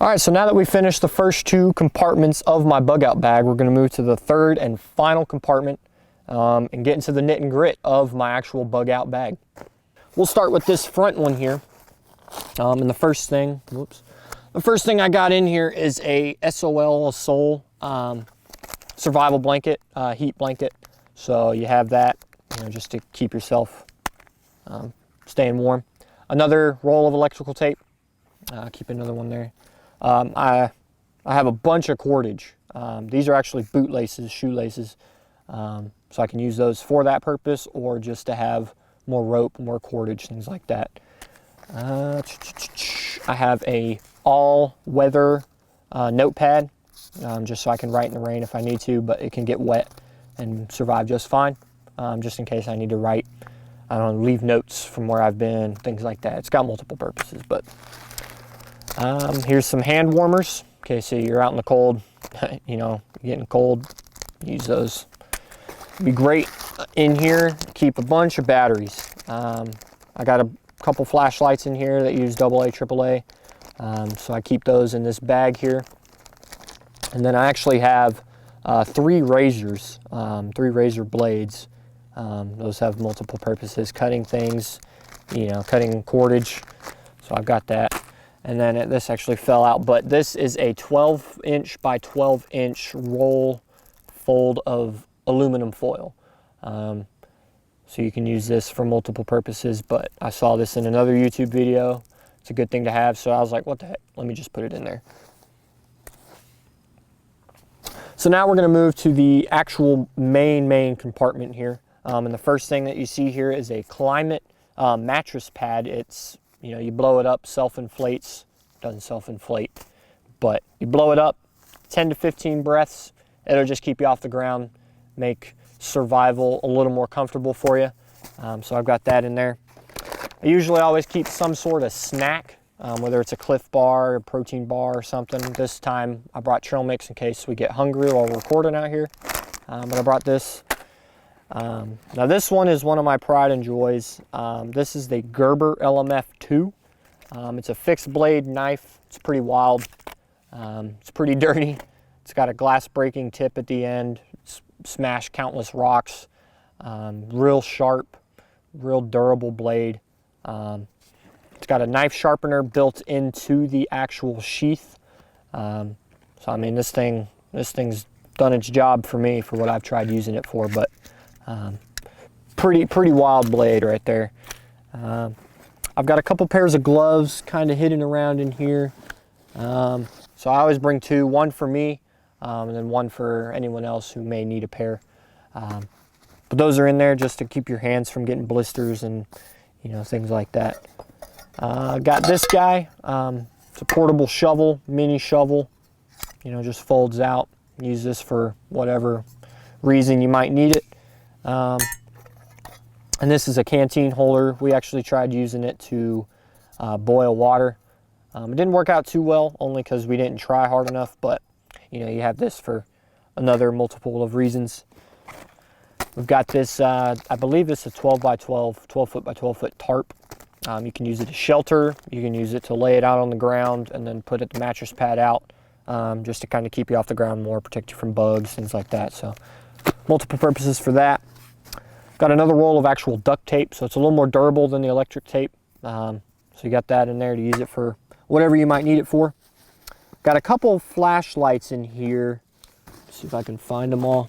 All right, so now that we finished the first two compartments of my bug out bag, we're gonna move to the third and final compartment and get into the knit and grit of my actual bug out bag. We'll start with this front one here. And the first thing I got in here is a SOL survival blanket, heat blanket. So you have that, just to keep yourself staying warm. Another roll of electrical tape. Keep another one there. I have a bunch of cordage. These are actually boot laces, shoelaces. So I can use those for that purpose, or just to have more rope, more cordage, things like that. I have a all-weather notepad, just so I can write in the rain if I need to, but it can get wet and survive just fine, just in case I need to write, I don't know, leave notes from where I've been, things like that. It's got multiple purposes, but here's some hand warmers. Okay, so you're out in the cold, getting cold, use those. Be great in here. Keep a bunch of batteries. I got a couple flashlights in here that use AA, AAA, so I keep those in this bag here. And then I actually have 3 razors, 3 razor blades. Those have multiple purposes, cutting things, cutting cordage. So I've got that. And then this actually fell out, but this is a 12-inch by 12-inch roll fold of aluminum foil. So you can use this for multiple purposes, but I saw this in another YouTube video. It's a good thing to have, so I was like, what the heck? Let me just put it in there. So now we're going to move to the actual main compartment here. And the first thing that you see here is a Climate mattress pad. It's, you blow it up, self-inflates. Doesn't self-inflate, but you blow it up, 10 to 15 breaths. It'll just keep you off the ground, make survival a little more comfortable for you. So I've got that in there. I usually always keep some sort of snack, whether it's a Cliff Bar, a protein bar or something. This time I brought trail mix in case we get hungry while we're recording out here. But I brought this. Now this one is one of my pride and joys. This is the Gerber LMF2. It's a fixed blade knife. It's pretty wild. It's pretty dirty. It's got a glass breaking tip at the end. It's smashed countless rocks. Real sharp, real durable blade. It's got a knife sharpener built into the actual sheath. So I mean, this thing's done its job for me for what I've tried using it for, but pretty wild blade right there. I've got a couple pairs of gloves kind of hidden around in here. So I always bring 2, one for me, and then one for anyone else who may need a pair. But those are in there just to keep your hands from getting blisters and things like that. Got this guy. It's a portable shovel, mini shovel. Just folds out. Use this for whatever reason you might need it. And this is a canteen holder. We actually tried using it to boil water. It didn't work out too well, only because we didn't try hard enough, but you have this for another multiple of reasons. We've got this, I believe this is a 12 foot by 12 foot tarp. You can use it to shelter. You can use it to lay it out on the ground and then put the mattress pad out, just to kind of keep you off the ground more, protect you from bugs, things like that. So multiple purposes for that. Got another roll of actual duct tape, so it's a little more durable than the electric tape. So you got that in there to use it for whatever you might need it for. Got a couple flashlights in here. Let's see if I can find them all.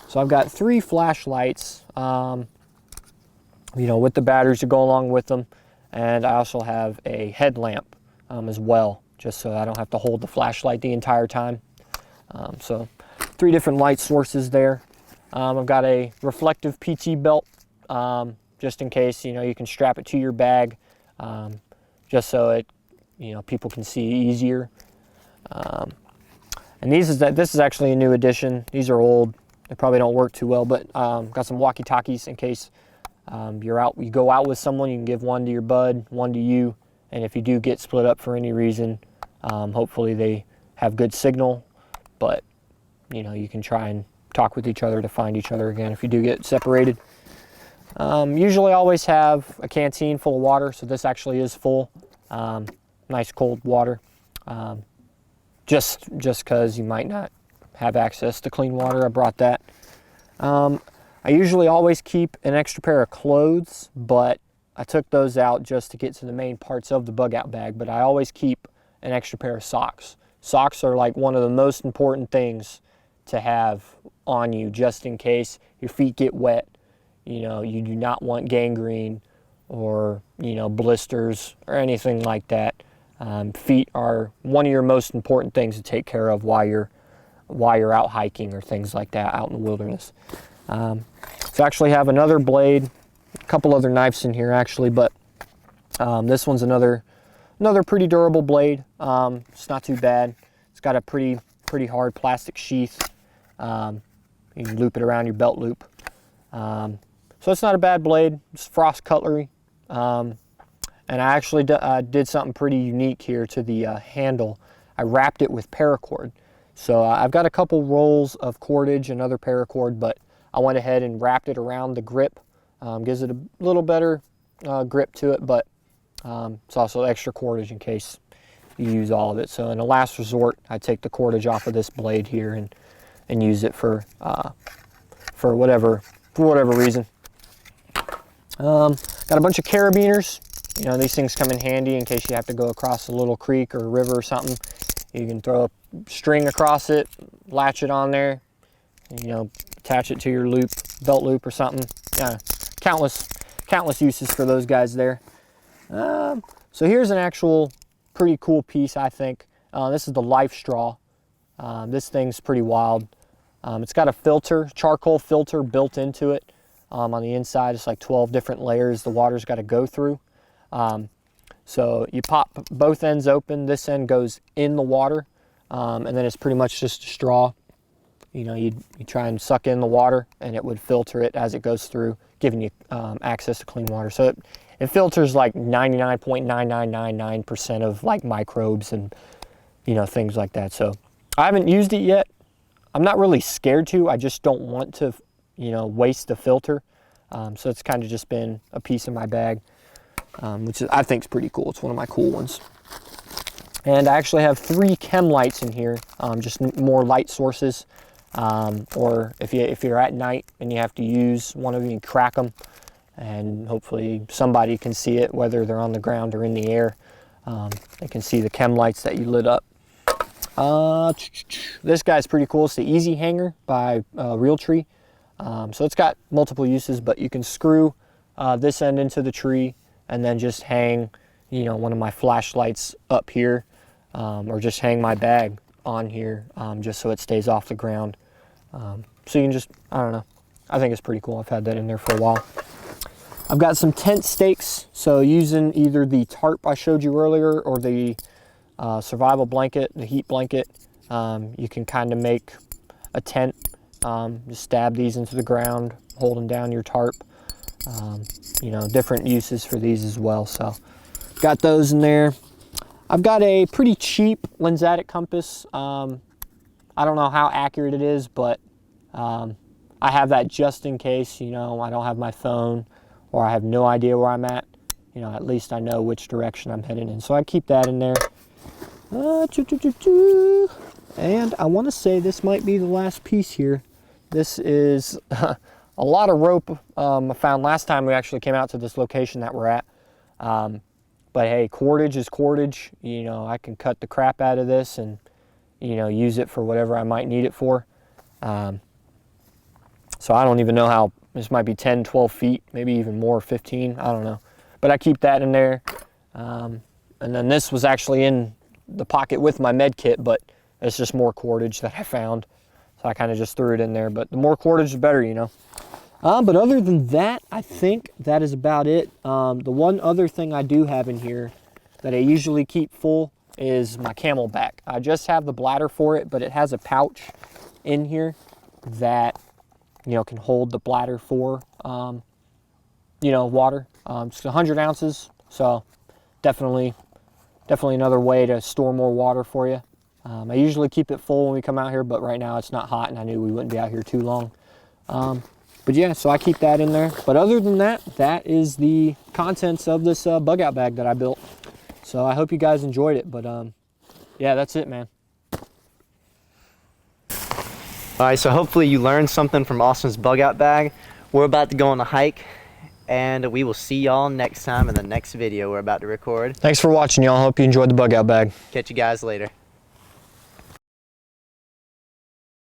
So I've got 3 flashlights, with the batteries to go along with them. And I also have a headlamp as well, just so I don't have to hold the flashlight the entire time. So 3 different light sources there. I've got a reflective PT belt, just in case, you can strap it to your bag, just so it, people can see easier. And this is actually a new addition. These are old. They probably don't work too well, but got some walkie-talkies in case you go out with someone. You can give one to your bud, one to you, and if you do get split up for any reason, hopefully they have good signal, but you can try and talk with each other to find each other again if you do get separated. Usually always have a canteen full of water, so this actually is full. Nice cold water. just because you might not have access to clean water. I brought that. I usually always keep an extra pair of clothes, but I took those out just to get to the main parts of the bug out bag. But I always keep an extra pair of socks. Socks are like one of the most important things to have on you, just in case your feet get wet. You know, you do not want gangrene or, you know, blisters or anything like that. Feet are one of your most important things to take care of while you're out hiking or things like that out in the wilderness. So I actually have another blade, a couple other knives in here actually, but this one's another pretty durable blade. It's not too bad. It's got a pretty hard plastic sheath. You can loop it around your belt loop. So it's not a bad blade. It's frost cutlery. And I actually did something pretty unique here to the handle. I wrapped it with paracord. So I've got a couple rolls of cordage and other paracord, but I went ahead and wrapped it around the grip. Gives it a little better grip to it, but it's also extra cordage in case you use all of it. So in a last resort, I take the cordage off of this blade here and use it for whatever reason. Got a bunch of carabiners. You know, these things come in handy in case you have to go across a little creek or river or something. You can throw a string across it, latch it on there, and, you know, attach it to your loop, belt loop or something. Yeah, countless uses for those guys there. So here's an actual pretty cool piece, I think. This is the life straw. This thing's pretty wild. It's got a filter, charcoal filter built into it. On the inside, it's like 12 different layers the water's got to go through. So you pop both ends open. This end goes in the water, and then it's pretty much just a straw. You know, you try and suck in the water, and it would filter it as it goes through, giving you access to clean water. So it filters like 99.9999% of like microbes and, you know, things like that. So I haven't used it yet. I'm not really scared to. I just don't want to, you know, waste the filter. So it's kind of just been a piece of my bag, which I think is pretty cool. It's one of my cool ones. And I actually have 3 chem lights in here, just more light sources. Or if you're at night and you have to use one of them, you can crack them, and hopefully somebody can see it, whether they're on the ground or in the air. They can see the chem lights that you lit up. This guy's pretty cool. It's the Easy Hanger by Realtree. So it's got multiple uses, but you can screw this end into the tree and then just hang, you know, one of my flashlights up here, or just hang my bag on here, just so it stays off the ground. So you can just, I don't know, I think it's pretty cool. I've had that in there for a while. I've got some tent stakes, so using either the tarp I showed you earlier or the survival blanket, the heat blanket, you can kind of make a tent. Just stab these into the ground, holding down your tarp. You know, different uses for these as well. So got those in there. I've got a pretty cheap lensatic compass. I don't know how accurate it is, but I have that just in case, you know, I don't have my phone or I have no idea where I'm at. You know, at least I know which direction I'm heading in. So I keep that in there. And I want to say this might be the last piece here. This is a lot of rope I found last time we actually came out to this location that we're at. But hey, cordage is cordage. You know, I can cut the crap out of this and, you know, use it for whatever I might need it for. So I don't even know how, this might be 10, 12 feet, maybe even more, 15, I don't know. But I keep that in there. And then this was actually in the pocket with my med kit, but it's just more cordage that I found. So I kind of just threw it in there, but the more cordage the better, you know. But other than that, I think that is about it. The one other thing I do have in here that I usually keep full is my CamelBak. I just have the bladder for it, but it has a pouch in here that, you know, can hold the bladder for, you know, water. It's 100 ounces, so definitely another way to store more water for you. I usually keep it full when we come out here, but right now it's not hot and I knew we wouldn't be out here too long. But yeah, so I keep that in there. But other than that, that is the contents of this bug out bag that I built. So I hope you guys enjoyed it. But Yeah, that's it, man. All right, so hopefully you learned something from Austin's bug out bag. We're about to go on a hike, and we will see y'all next time in the next video we're about to record. Thanks for watching, y'all. Hope you enjoyed the bug out bag. Catch you guys later.